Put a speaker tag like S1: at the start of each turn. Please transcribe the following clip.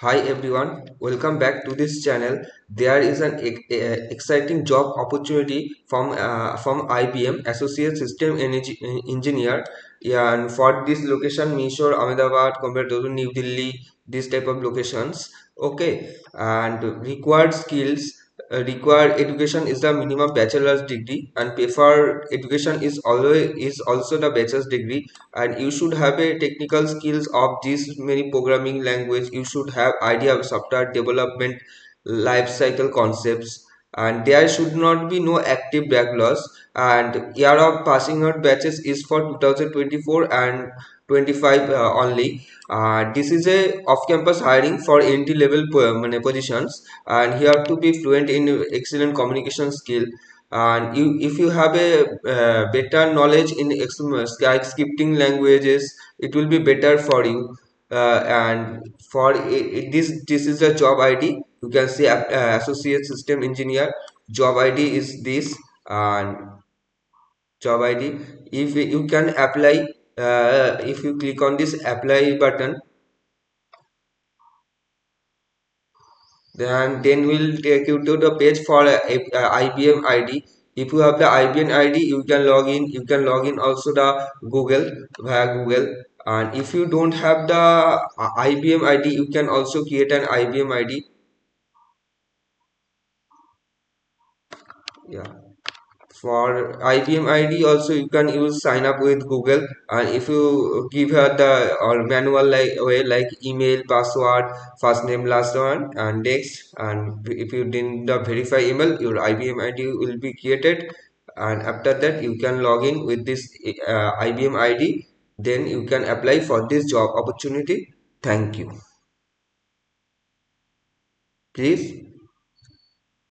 S1: Hi everyone, welcome back to this channel. There is an exciting job opportunity from IBM Associate System Engineer. Yeah, and for this location, Mysore, Ahmedabad, compared to New Delhi, this type of locations. Okay, and required skills. Required education is the minimum bachelor's degree, and preferred education is also the bachelor's degree, and you should have a technical skills of these many programming language. You should have idea of software development life cycle concepts, and there should not be no active backlogs, and year of passing out batches is for 2024 and 25 only. This is a off-campus hiring for entry level positions, and you have to be fluent in excellent communication skill, and if you have a better knowledge in like scripting languages, it will be better for you. And for this is a job ID. You can see associate system engineer. Job ID is this, and job ID, if you can apply, if you click on this apply button, then we'll take you to the page for IBM ID. If you have the IBM ID, you can log in. You can log in also the Google, via Google. And if you don't have the IBM ID, you can also create an IBM ID. Yeah. For IBM ID also you can use sign up with Google, and if you give her the or manual like way like email, password, first name, last one, and next, and if you didn't the verify email, your IBM ID will be created, and after that you can log in with this IBM ID. Then you can apply for this job opportunity. Thank you. Please.